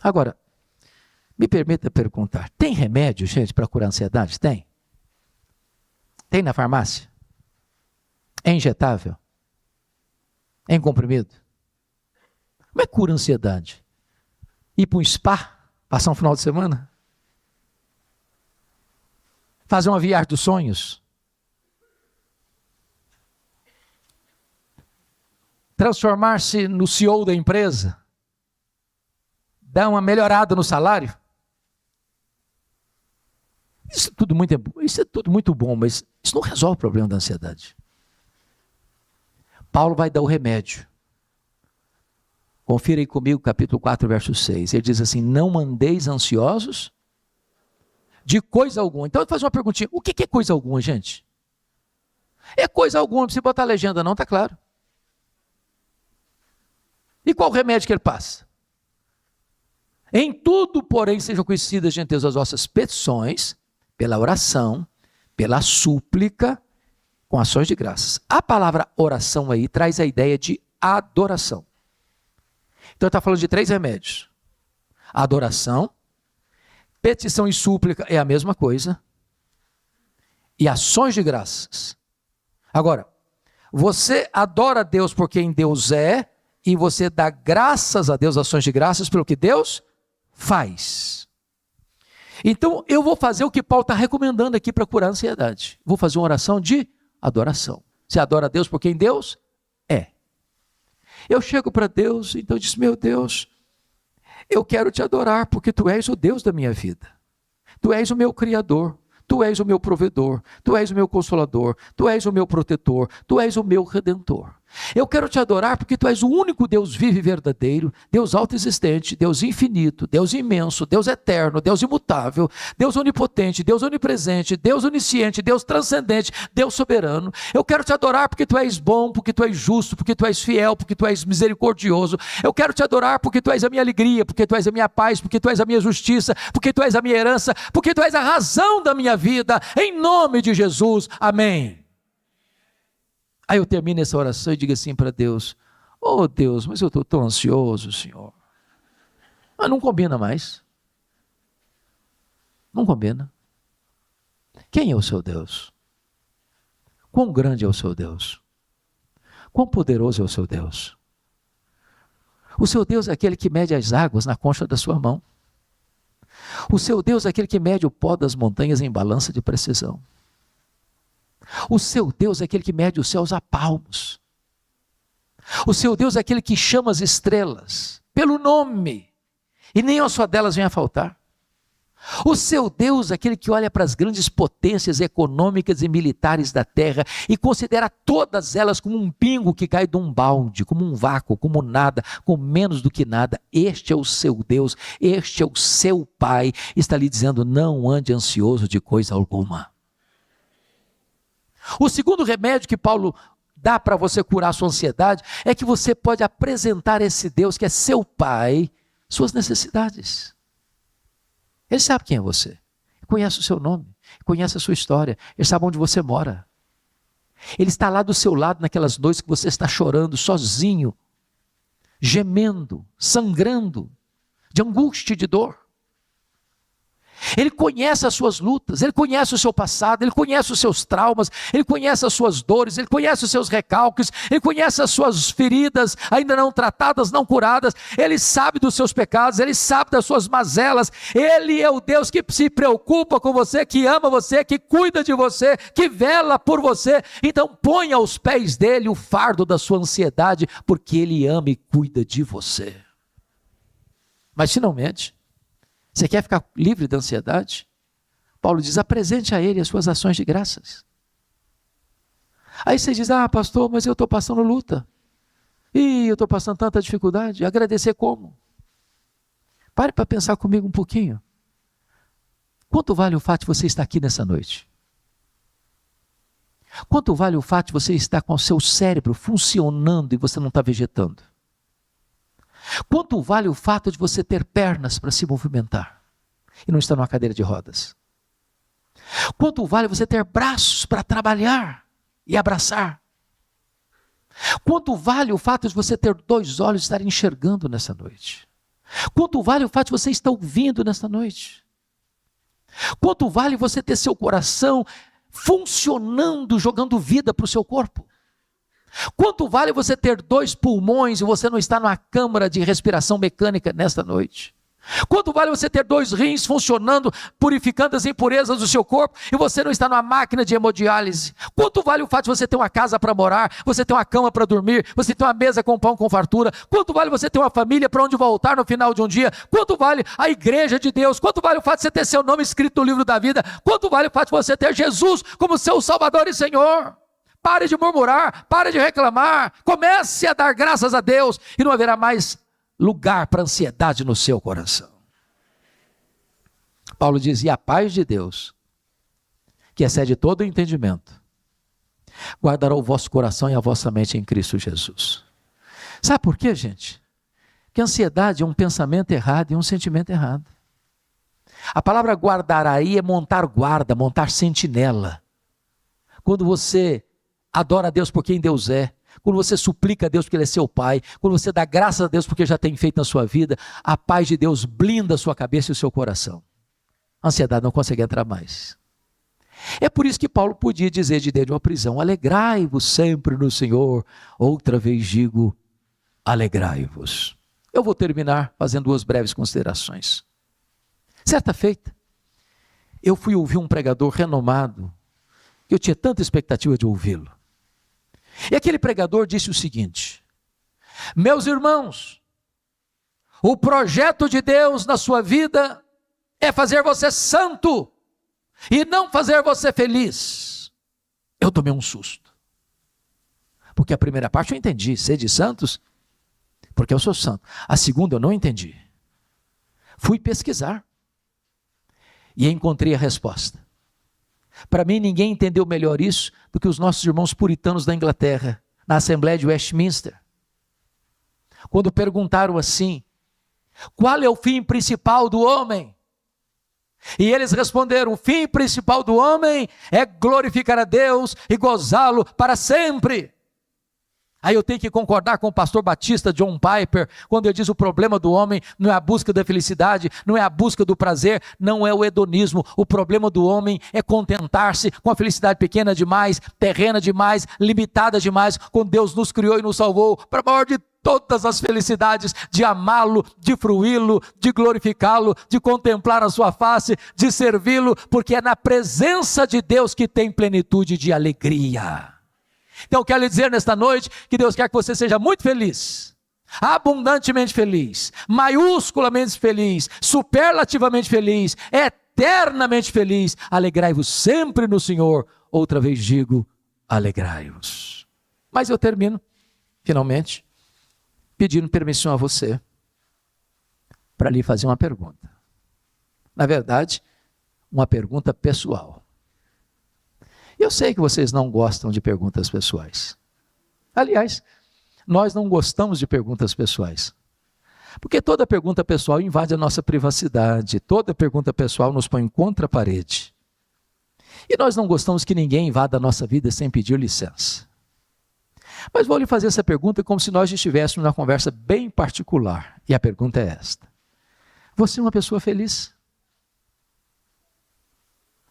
Agora, me permita perguntar: tem remédio, gente, para curar a ansiedade? Tem? Tem na farmácia? É injetável? É em comprimido? Como é que cura a ansiedade? Ir para um spa? Passar um final de semana? Fazer uma viagem dos sonhos? Transformar-se no CEO da empresa? Dar uma melhorada no salário? Isso é tudo muito bom, mas isso não resolve o problema da ansiedade. Paulo vai dar o remédio. Confira aí comigo, capítulo 4, verso 6. Ele diz assim: não andeis ansiosos de coisa alguma. Então eu vou fazer uma perguntinha: o que é coisa alguma, gente? É coisa alguma, não precisa botar a legenda não, está claro. E qual o remédio que ele passa? Em tudo, porém, sejam conhecidas, gente, as vossas petições, pela oração, pela súplica, com ações de graças. A palavra oração aí traz a ideia de adoração. Então está falando de 3 remédios. Adoração, petição e súplica é a mesma coisa, e ações de graças. Agora, você adora a Deus por quem Deus é, e você dá graças a Deus, ações de graças, pelo que Deus faz. Então, eu vou fazer o que Paulo está recomendando aqui para curar a ansiedade. Vou fazer uma oração de adoração. Você adora a Deus por quem Deus é. Eu chego para Deus, então eu disse: meu Deus, eu quero te adorar, porque tu és o Deus da minha vida. Tu és o meu Criador, tu és o meu provedor, tu és o meu consolador, tu és o meu protetor, tu és o meu redentor. Eu quero te adorar porque tu és o único Deus vivo e verdadeiro, Deus autoexistente, Deus infinito, Deus imenso, Deus eterno, Deus imutável, Deus onipotente, Deus onipresente, Deus onisciente, Deus transcendente, Deus soberano. Eu quero te adorar porque tu és bom, porque tu és justo, porque tu és fiel, porque tu és misericordioso. Eu quero te adorar porque tu és a minha alegria, porque tu és a minha paz, porque tu és a minha justiça, porque tu és a minha herança, porque tu és a razão da minha vida, em nome de Jesus, amém. Aí eu termino essa oração e digo assim para Deus: oh Deus, mas eu estou tão ansioso, Senhor. Mas não combina mais. Não combina. Quem é o seu Deus? Quão grande é o seu Deus? Quão poderoso é o seu Deus? O seu Deus é aquele que mede as águas na concha da sua mão. O seu Deus é aquele que mede o pó das montanhas em balança de precisão. O seu Deus é aquele que mede os céus a palmos. O seu Deus é aquele que chama as estrelas pelo nome, e nem uma só delas vem a faltar. O seu Deus é aquele que olha para as grandes potências econômicas e militares da terra e considera todas elas como um pingo que cai de um balde, como um vácuo, como nada, como menos do que nada. Este é o seu Deus, este é o seu Pai. Está lhe dizendo: não ande ansioso de coisa alguma. O segundo remédio que Paulo dá para você curar a sua ansiedade é que você pode apresentar a esse Deus que é seu Pai suas necessidades. Ele sabe quem é você, ele conhece o seu nome, conhece a sua história, ele sabe onde você mora. Ele está lá do seu lado naquelas noites que você está chorando sozinho, gemendo, sangrando, de angústia e de dor. Ele conhece as suas lutas, ele conhece o seu passado, ele conhece os seus traumas, ele conhece as suas dores, ele conhece os seus recalques, ele conhece as suas feridas ainda não tratadas, não curadas. Ele sabe dos seus pecados, ele sabe das suas mazelas. Ele é o Deus que se preocupa com você, que ama você, que cuida de você, que vela por você. Então ponha aos pés dele o fardo da sua ansiedade, porque ele ama e cuida de você. Mas finalmente, você quer ficar livre da ansiedade? Paulo diz: apresente a ele as suas ações de graças. Aí você diz: ah, pastor, mas eu estou passando luta. Eu estou passando tanta dificuldade. Agradecer como? Pare para pensar comigo um pouquinho. Quanto vale o fato de você estar aqui nessa noite? Quanto vale o fato de você estar com o seu cérebro funcionando e você não está vegetando? Quanto vale o fato de você ter pernas para se movimentar e não estar numa cadeira de rodas? Quanto vale você ter braços para trabalhar e abraçar? Quanto vale o fato de você ter 2 olhos e estar enxergando nessa noite? Quanto vale o fato de você estar ouvindo nessa noite? Quanto vale você ter seu coração funcionando, jogando vida para o seu corpo? Quanto vale você ter 2 pulmões e você não está numa câmara de respiração mecânica nesta noite? Quanto vale você ter 2 rins funcionando, purificando as impurezas do seu corpo e você não está numa máquina de hemodiálise? Quanto vale o fato de você ter uma casa para morar, você ter uma cama para dormir, você ter uma mesa com pão com fartura? Quanto vale você ter uma família para onde voltar no final de um dia? Quanto vale a igreja de Deus? Quanto vale o fato de você ter seu nome escrito no livro da vida? Quanto vale o fato de você ter Jesus como seu Salvador e Senhor? Pare de murmurar, pare de reclamar, comece a dar graças a Deus e não haverá mais lugar para ansiedade no seu coração. Paulo diz: e a paz de Deus, que excede todo o entendimento, guardará o vosso coração e a vossa mente em Cristo Jesus. Sabe por quê, gente? Porque a ansiedade é um pensamento errado e um sentimento errado. A palavra guardará aí é montar guarda, montar sentinela. Quando você adora a Deus por quem Deus é, quando você suplica a Deus porque Ele é seu Pai, quando você dá graças a Deus porque já tem feito na sua vida, a paz de Deus blinda a sua cabeça e o seu coração. A ansiedade não consegue entrar mais. É por isso que Paulo podia dizer de dentro de uma prisão: alegrai-vos sempre no Senhor. Outra vez digo, alegrai-vos. Eu vou terminar fazendo 2 breves considerações. Certa feita, eu fui ouvir um pregador renomado, que eu tinha tanta expectativa de ouvi-lo. E aquele pregador disse o seguinte: Meus irmãos, o projeto de Deus na sua vida é fazer você santo e não fazer você feliz. Eu tomei um susto, porque a primeira parte eu entendi, sede santos, porque eu sou santo. A segunda eu não entendi. Fui pesquisar e encontrei a resposta. Para mim, ninguém entendeu melhor isso do que os nossos irmãos puritanos da Inglaterra, na Assembleia de Westminster. Quando perguntaram assim, qual é o fim principal do homem? E eles responderam, o fim principal do homem é glorificar a Deus e gozá-lo para sempre. Aí eu tenho que concordar com o pastor batista John Piper, quando ele diz o problema do homem não é a busca da felicidade, não é a busca do prazer, não é o hedonismo. O problema do homem é contentar-se com a felicidade pequena demais, terrena demais, limitada demais, quando Deus nos criou e nos salvou para a maior de todas as felicidades, de amá-lo, de fruí-lo, de glorificá-lo, de contemplar a sua face, de servi-lo, porque é na presença de Deus que tem plenitude de alegria. Então eu quero lhe dizer nesta noite que Deus quer que você seja muito feliz, abundantemente feliz, maiusculamente feliz, superlativamente feliz, eternamente feliz. Alegrai-vos sempre no Senhor. Outra vez digo, alegrai-vos. Mas eu termino, finalmente, pedindo permissão a você para lhe fazer uma pergunta. Na verdade, uma pergunta pessoal. Eu sei que vocês não gostam de perguntas pessoais. Aliás, nós não gostamos de perguntas pessoais. Porque toda pergunta pessoal invade a nossa privacidade. Toda pergunta pessoal nos põe contra a parede. E nós não gostamos que ninguém invada a nossa vida sem pedir licença. Mas vou lhe fazer essa pergunta como se nós estivéssemos numa conversa bem particular. E a pergunta é esta. Você é uma pessoa feliz?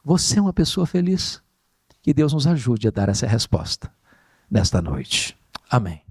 Você é uma pessoa feliz? Que Deus nos ajude a dar essa resposta nesta noite. Amém.